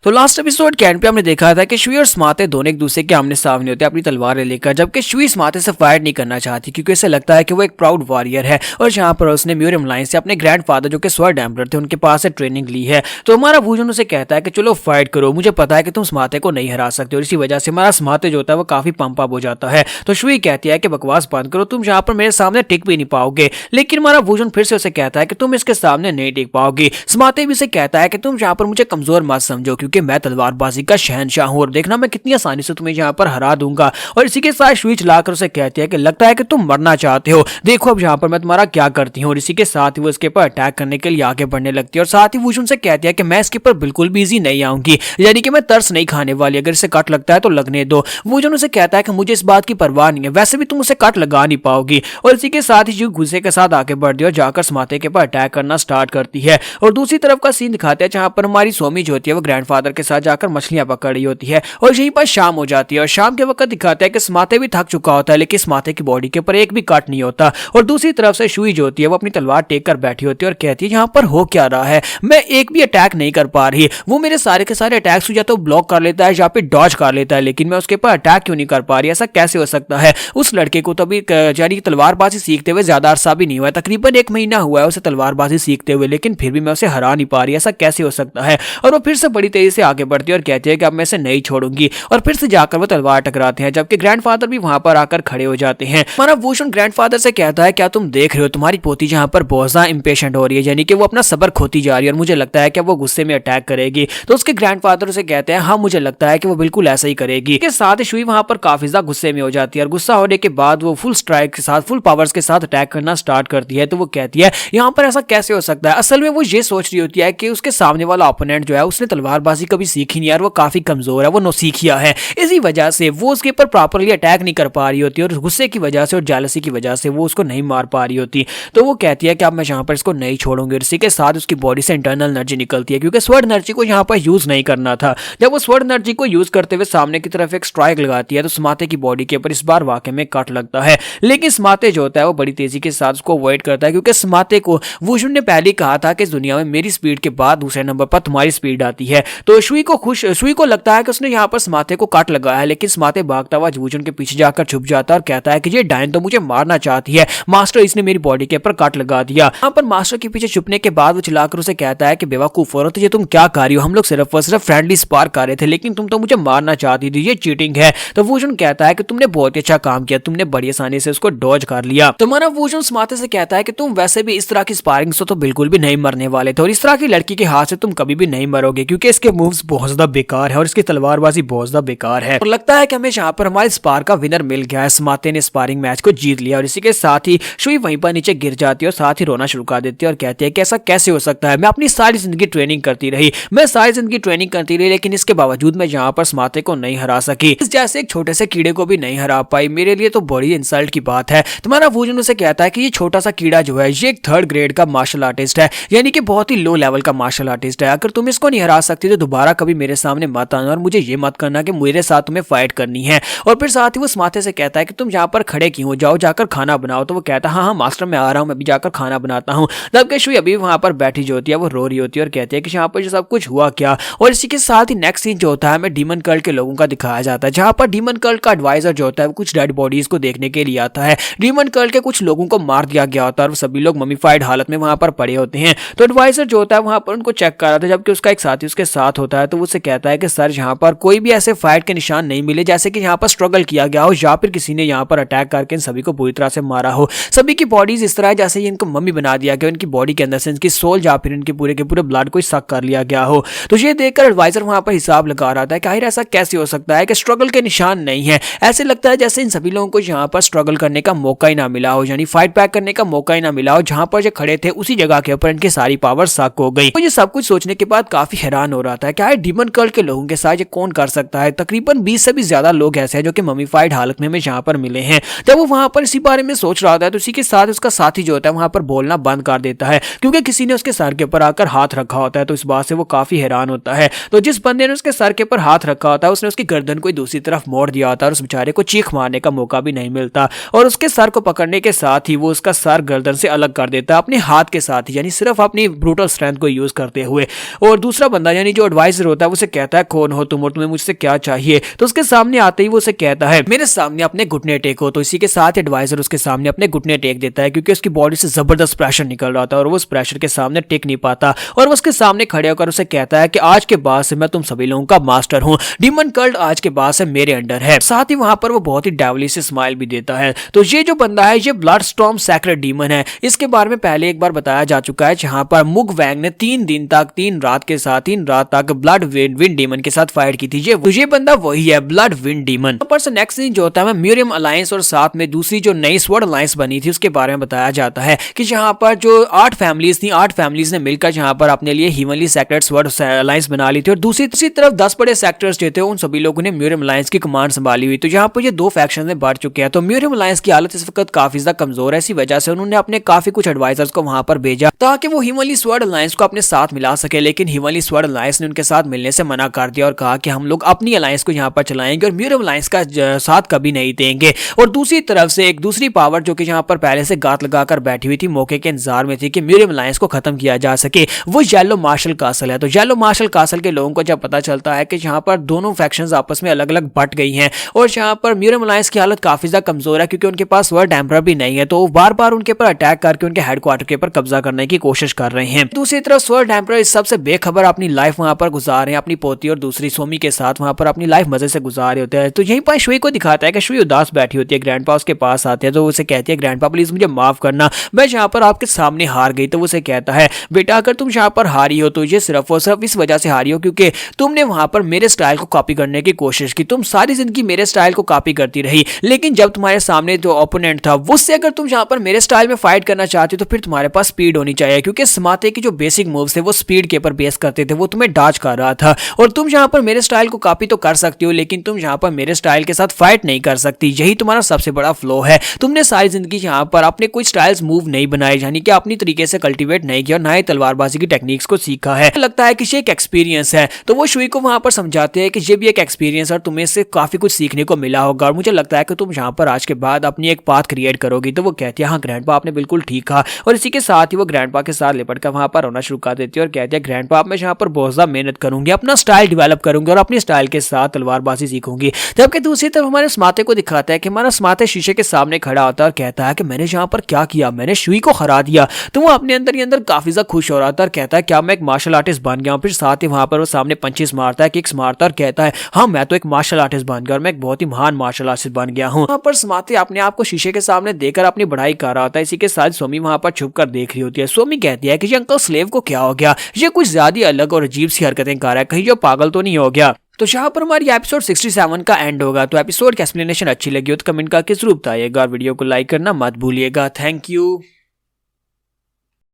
तो last episode के and पे हमने देखा था कि शुई और स्मार्टे दोनों एक दूसरे के आमने सामने होते हैं अपनी तलवारें लेकर, जबकि शुई स्मार्टे से फाइट नहीं करना चाहती क्योंकि उसे लगता है कि वो एक प्राउड वॉरियर है और जहां पर उसने म्यूरियम लाइन से अपने ग्रैंडफादर जो कि स्वॉर्ड एम्परर थे उनके पास से ट्रेनिंग ली है। तो हमारा वुजन उसे कहता है कि चलो फाइट करो, मुझे पता है कि तुम स्मार्टे को नहीं हरा सकते, और इसी वजह से हमारा स्मार्टे जो होता है वो काफी पंप अप हो जाता है। तो शुई कहती है कि बकवास बंद करो, तुम जहां पर मेरे सामने टिक भी नहीं पाओगे। लेकिन हमारा वुजन फिर से उसे कहता है कि तुम इसके सामने नहीं टिक पाओगे। स्मार्टे भी उसे कहता है कि तुम जहां पर मुझे कमजोर मत समझो क्योंकि मैं तलवारबाजी का शहनशाह हूं और देखना मैं कितनी आसानी से तुम्हें यहाँ पर हरा दूंगा। और इसी के साथ शुई चलाकर उसे कहती है कि लगता है कि तुम मरना चाहते हो, देखो अब यहाँ पर मैं तुम्हारा क्या करती हूँ। और इसी के साथ ही वो इसके ऊपर अटैक करने के लिए आगे बढ़ने लगती है और साथ ही वो उनसे कहती है कि मैं इसके ऊपर बिल्कुल भी इजी नहीं आऊंगी, यानी कि मैं तरस नहीं खाने वाली, अगर इसे कट लगता है तो लगने दो। वो उसे कहता है कि मुझे इस बात की परवाह नहीं है, वैसे भी तुम उसे कट लगा नहीं पाओगी। और इसी के साथ ही जो गुस्से के साथ आगे बढ़ती है और जाकर स्मार्टे के ऊपर अटैक करना स्टार्ट करती है। और दूसरी तरफ का सीन दिखाते हैं जहां पर हमारी सोमी जो होती है वो ग्रैंडफादर के साथ जाकर मछलियां पकड़ रही होती है और यहीं पर शाम हो जाती है। और शाम के वक्त दिखाता है कि स्मार्टे भी थक चुका होता है लेकिन स्मार्टे की बॉडी के ऊपर एक भी कट नहीं होता। और दूसरी तरफ से शुई जो होती है वो अपनी तलवार टेक कर बैठी होती है और कहती है यहाँ पर हो क्या रहा है, मैं एक भी अटैक नहीं कर पा रही। वो मेरे सारे के सारे अटैक्स या तो ब्लॉक कर लेता है या फिर डॉज कर लेता है, लेकिन मैं उसके ऊपर अटैक क्यों नहीं कर पा रही, ऐसा कैसे हो सकता है। उस लड़के को तो अभी यानी तलवारबाजी सीखते हुए ज्यादा अरसा भी नहीं हुआ है, तकरीबन 1 महीना हुआ है उसे तलवारबाजी सीखते हुए, लेकिन फिर भी मैं उसे हरा नहीं पा रही, ऐसा कैसे हो सकता है। और वो फिर से बड़ी तेजी से आगे बढ़ती है और कहती है कि अब मैं इसे नहीं छोड़ूंगी। और फिर से जाकर वो तलवार टकराते हैं, जबकि ग्रैंडफादर भी वहां पर आकर खड़े हो जाते हैं। हमारा वुशन ग्रैंडफादर से कहता है क्या तुम देख रहे हो तुम्हारी पोती जहां पर बहुत ज्यादा इंपेशेंट हो रही है, यानी कि वो अपना सब्र खोती जा रही है और मुझे लगता है कि वो गुस्से में अटैक करेगी। तो उसके ग्रैंडफादर उसे कहते हैं हाँ मुझे लगता है कि वो बिल्कुल ऐसा ही करेगी। के साथ शुई वहां पर काफी ज्यादा गुस्से में हो जाती है और गुस्सा होने के बाद वो फुल स्ट्राइक के साथ फुल पावर्स के साथ अटैक करना स्टार्ट करती है। तो वो कहती है यहाँ पर ऐसा कैसे हो सकता है। असल में वो ये सोच रही होती है कि उसके सामने वाला ओपोनेंट जो है उसने तलवारबाजी कभी सीखी नहीं है और वो काफी कमजोर है, वो नौसिखिया है, इसी वजह से वो उसके ऊपर प्रॉपरली अटैक नहीं कर पा रही होती और गुस्से की वजह से और जेलसी की वजह से वो उसको नहीं मार पा रही होती। तो वो कहती है कि अब मैं यहाँ पर इसको नहीं छोड़ूंगी। और इसी के साथ उसकी बॉडी से इंटरनल एनर्जी निकलती है क्योंकि स्वॉर्ड एनर्जी को यहाँ पर यूज नहीं करना था। जब वो स्वॉर्ड एनर्जी को यूज करते हुए सामने की तरफ एक स्ट्राइक लगाती है तो स्मार्टे की बॉडी के ऊपर इस बार वाकई में कट लगता है, लेकिन स्मार्टे जो होता है वो बड़ी तेजी के साथ उसको अवॉइड करता है क्योंकि स्मार्टे को वुशन ने पहले कहा था कि इस दुनिया में मेरी स्पीड के बाद दूसरे नंबर पर तुम्हारी स्पीड आती है। तो शुई को लगता है कि उसने यहाँ पर स्मार्टे को कट लगाया है, लेकिन स्मार्टे भागता हुआ वुशन के पीछे जाकर छुप जाता है और कहता है कि ये डायन तो मुझे मारना चाहती है, मास्टर इसने मेरी बॉडी के ऊपर कट लगा दिया। यहाँ पर मास्टर के पीछे छुपने के बाद वो चिल्लाकर उसे कहता है कि बेवकूफ औरत ये तुम क्या कर रही हो, हम लोग सिर्फ और सिर्फ फ्रेंडली स्पार कर रहे थे लेकिन तुम तो मुझे मारना चाहती थी, ये चीटिंग है। तो वुशन कहता है कि तुमने बहुत अच्छा काम किया, तुमने बड़ी आसानी से उसको डॉज कर लिया। तो हमारा वुशन स्मार्टे से कहता है कि तुम वैसे भी इस तरह की स्पारिंग से तो बिल्कुल भी नहीं मरने वाले थे और इस तरह की लड़की के हाथ से तुम कभी भी नहीं मरोगे क्योंकि इसके मूव्स बहुत ज्यादा बेकार है और इसकी तलवारबाजी बहुत ज्यादा बेकार है। और लगता है कि हमें यहाँ पर हमारे स्पार का विनर मिल गया है, स्मार्टे ने स्पारिंग मैच को जीत लिया। और इसी के साथ ही शुई वहीं पर नीचे गिर जाती है और साथ ही रोना शुरू कर देती है और कहती है कि ऐसा कैसे हो सकता है, मैं अपनी सारी जिंदगी ट्रेनिंग करती रही, लेकिन इसके बावजूद मैं यहाँ पर स्मार्टे को नहीं हरा सकी, इस जैसे एक छोटे से कीड़े को भी नहीं हरा पाई, मेरे लिए तो बड़ी इंसल्ट की बात है। तुम्हारा वुजन उसे कहता है कि ये छोटा सा कीड़ा जो है ये एक 3rd ग्रेड का मार्शल आर्टिस्ट है, यानी कि बहुत ही लो लेवल का मार्शल आर्टिस्ट है। अगर तुम इसको नहीं हरा सकती तो दोबारा कभी मेरे सामने मत आना और मुझे ये मत करना कि मेरे साथ तुम्हें फाइट करनी है। और फिर साथ ही वो स्मार्टे से कहता है कि तुम यहाँ पर खड़े क्यों हो, जाओ जाकर खाना बनाओ। तो वो कहता है हाँ मास्टर मैं आ रहा हूँ, मैं भी जाकर खाना बनाता हूँ। जबकि शुई अभी वहां पर बैठी जो होती है वो रो रही होती है और कहती है कि यहाँ पर जो सब कुछ हुआ क्या। और इसी के साथ ही नेक्स्ट सीन जो होता है हमें डीमन कल्ट के लोगों का दिखाया जाता है, जहां पर डीमन कल्ट का एडवाइजर जो होता है वो कुछ डेड बॉडीज को देखने के लिए आता है। डीमन कल्ट के कुछ लोगों को मार दिया गया होता है और सभी लोग ममीफाइड हालत में वहां पर पड़े होते हैं। तो एडवाइजर जो होता है वहां पर उनको चेक कर रहा था, जबकि उसका एक साथी उसके साथ होता है। तो उससे कहता है कि सर यहाँ पर कोई भी ऐसे फाइट के निशान नहीं मिले जैसे कि यहाँ पर स्ट्रगल किया गया हो या फिर किसी ने यहाँ पर अटैक करके इन सभी को पूरी तरह से मारा हो। सभी की बॉडीज इस तरह है जैसे इनको मम्मी बना दिया गया, इनकी बॉडी के अंदर से इनकी सोल या फिर इनके पूरे के पूरे ब्लड को सक कर लिया गया हो। तो ये देखकर एडवाइजर वहां पर हिसाब लगा रहा था कि आखिर ऐसा कैसे हो सकता है कि स्ट्रगल के निशान नहीं है। ऐसे लगता है जैसे इन सभी लोगों को यहाँ पर स्ट्रगल करने का मौका ही ना मिला हो, यानी फाइट बैक करने का मौका ही ना मिला हो। जहां पर जो खड़े थे उसी जगह के ऊपर इनकी सारी पावर सक हो गई। तो ये सब कुछ सोचने के बाद काफी हैरान हो रहा था क्या डीमन कल्ट के लोगों के साथ ये कौन कर सकता है। तकरीबन 20 से भी ज्यादा लोग ऐसे हैं जो कि ममीफाइड हालत में हमें यहाँ पर मिले हैं। जब वो वहां पर इसी बारे में सोच रहा था तो उसी के साथ उसका साथी जो होता है वहां पर बोलना बंद कर देता है क्योंकि किसी ने उसके सर के ऊपर आकर हाथ रखा होता है। तो इस बात से वो काफी हैरान होता है। तो जिस बंदे ने उसके सर के ऊपर हाथ रखा होता है उसने उसकी गर्दन को दूसरी तरफ मोड़ दिया होता है और उस बेचारे को चीख मारने का मौका भी नहीं मिलता। और उसके सर को पकड़ने के साथ ही वो उसका सर गर्दन से अलग कर देता है अपने हाथ के साथ ही, यानी सिर्फ अपनी ब्रूटल स्ट्रेंथ को यूज करते हुए। और दूसरा बंदा यानी जो एडवाइजर होता है वो उसे कहता है कौन हो तुम और तुम्हें मुझसे क्या चाहिए। तो उसके सामने आते ही वो उसे कहता है मेरे सामने अपने घुटने टेको। तो इसी के साथ एडवाइजर उसके सामने अपने घुटने टेक देता है क्योंकि उसकी बॉडी से जबरदस्त प्रेशर निकल रहा था और वो उस प्रेशर के सामने टेक नहीं पाता और वो उसके सामने खड़े होकर उसे कहता है कि आज के बाद से मैं तुम सभी लोगों का मास्टर हूँ, डीमन कल्ट आज के बाद से मेरे अंडर है। साथ ही वहां पर वो बहुत ही डेविलिश से स्माइल भी देता है। तो ये जो बंदा है ये ब्लड स्टॉर्म सैक्रेड डीमन है। इसके बारे में पहले एक बार बताया जा चुका है जहां पर मुग वैंग ने 3 रात तक ब्लड विंड डीमन के साथ फाइट की थी। ये बंदा वही है, ब्लड विंड डीमन। पर से नेक्स्ट सीन जो होता है म्यूरियम अलायंस और साथ में दूसरी जो नई स्वॉर्ड अलायंस बनी थी उसके बारे में बताया जाता है कि जहां पर जो 8 फैमिलीज थी, 8 फैमिलीज ने मिलकर जहां पर अपने लिए हीवनली सैक्रेड स्वॉर्ड अलायंस बना ली थी और दूसरी तरफ 10 बड़े सेक्टर्स जो थे उन सभी लोगों ने म्यूरियम अलायंस की कमांड संभाली हुई। तो जहां पर ये 2 फैक्शन में बढ़ चुके हैं तो म्यूरियम अलायंस की हालत इस वक्त काफी ज्यादा कमजोर है। इसी वजह से उन्होंने अपने काफी कुछ एडवाइजर्स को वहां पर भेजा ताकि वो हीवनली स्वॉर्ड अलायंस को अपने साथ मिला सके, लेकिन हीवनली स्वॉर्ड अलायंस ने उनके साथ मिलने से मना कर दिया और कहा कि हम लोग अपनी अलायंस को यहाँ पर चलाएंगे और म्यूरियम अलायंस का साथ कभी नहीं देंगे। और दूसरी तरफ से एक दूसरी पावर जो कि यहाँ पर पहले से गात लगाकर बैठी हुई थी, मौके के इंतजार में थी कि म्यूरियम अलायंस को खत्म किया जा सके, वो येलो मार्शल कासल है। तो येलो मार्शल कासल के लोगों को जब पता चलता है कि यहाँ पर दोनों फैक्शंस आपस में अलग अलग बट गई हैं और यहाँ पर म्यूरियम अलायंस की हालत काफी ज्यादा कमजोर है क्योंकि उनके पास वर्ल्ड एम्परर भी नहीं है, तो वो बार बार उनके ऊपर अटैक करके उनके हेडक्वार्टर के ऊपर कब्जा करने की कोशिश कर रहे हैं। दूसरी तरफ स्वर्ड एम्परर इस सबसे बेखबर अपनी लाइफ वहां पर गुजार रहे हैं, अपनी पोती और दूसरी सोमी के साथ वहां पर अपनी लाइफ मजे से गुजार रहे होते हैं। तो यहीं पर शुई को दिखाता है कि शुई उदास बैठी होती है, ग्रैंडपा उसके पास आते हैं तो उसे कहती है ग्रैंडपा प्लीज मुझे माफ करना, मैं यहाँ पर आपके सामने हार गई। तो उसे कहता है बेटा अगर तुम यहाँ पर हारी हो तो ये सिर्फ और सिर्फ इस वजह से हारी हो क्योंकि तुमने वहां पर मेरे स्टाइल को कॉपी करने की कोशिश की, तुम सारी जिंदगी मेरे स्टाइल को कॉपी करती रही, लेकिन जब तुम्हारे सामने जो ओपोनेंट था उससे अगर तुम यहाँ पर मेरे स्टाइल में फाइट करना चाहती हो तो फिर तुम्हारे पास स्पीड होनी चाहिए क्योंकि समाते की जो बेसिक मूव्स थे वो स्पीड के ऊपर बेस करते थे, वो तुम्हें डॉज कर रहा था और तुम यहाँ पर मेरे स्टाइल को कॉपी तो कर सकती हो लेकिन तुम यहाँ पर मेरे स्टाइल के साथ फाइट नहीं कर सकती, यही तुम्हारा सबसे बड़ा फ्लॉ है। तुमने सारी जिंदगी यहाँ पर अपने कोई स्टाइल्स मूव नहीं बनाए, यानी कि अपनी तरीके से कल्टीवेट नहीं किया और ना ही तलवारबाजी की टेक्निक्स को सीखा है। लगता है कि ये एक एक्सपीरियंस है, तो वो शुई को वहां पर समझाते हैं कि ये भी एक एक्सपीरियंस और तुम्हें इससे काफी कुछ सीखने को मिला होगा और मुझे लगता है कि तुम यहाँ पर आज के बाद अपनी एक पाथ क्रिएट करोगी। तो वो कहती है हाँ ग्रैंडपा आपने बिल्कुल ठीक कहा और इसी के साथ ही वो ग्रैंडपा के साथ लिपट कर वहां पर रोना शुरू कर देती है और कहती है ग्रैंडपा मैं यहाँ पर बहुत ज्यादा मेहनत करूंगी, अपना स्टाइल डेवलप करूंगी और अपनी स्टाइल के साथ तलवारबाजी सीखूंगी। जबकि दूसरी तरफ हमारे स्माते को दिखाता है कि हमारा स्माते शीशे के सामने खड़ा होता है और कहता है कि मैंने यहाँ पर क्या किया, मैंने शुई को हरा दिया। तो वो अपने अंदर ही अंदर काफी ज्यादा खुश हो रहा था और कहता है क्या मैं एक मार्शल आर्टिस्ट बन गया हूँ। फिर साथ ही वहां पर वो सामने पंचेस मारता है, किक्स मारता है और कहता है हाँ मैं तो एक मार्शल आर्टिस्ट बन गया और मैं एक बहुत ही महान मार्शल आर्टिस्ट बन गया हूँ। वहां पर स्माते अपने आप को शीशे के सामने देकर अपनी बढ़ाई कर रहा होता है। इसी के साथ सोमी वहां पर छुप कर देख रही होती है। सोमी कहती है कि ये अंकल स्लेव को क्या हो गया, ये कुछ ज्यादा अलग और अजीब सी हरकतें कर रहा है, कहीं जो पागल तो नहीं हो गया। तो यहाँ पर हमारी एपिसोड 67 का एंड होगा। तो एपिसोड की एक्सप्लेनेशन अच्छी लगी हो तो कमेंट करके जरूर बताइएगा और वीडियो को लाइक करना मत भूलिएगा। Thank you.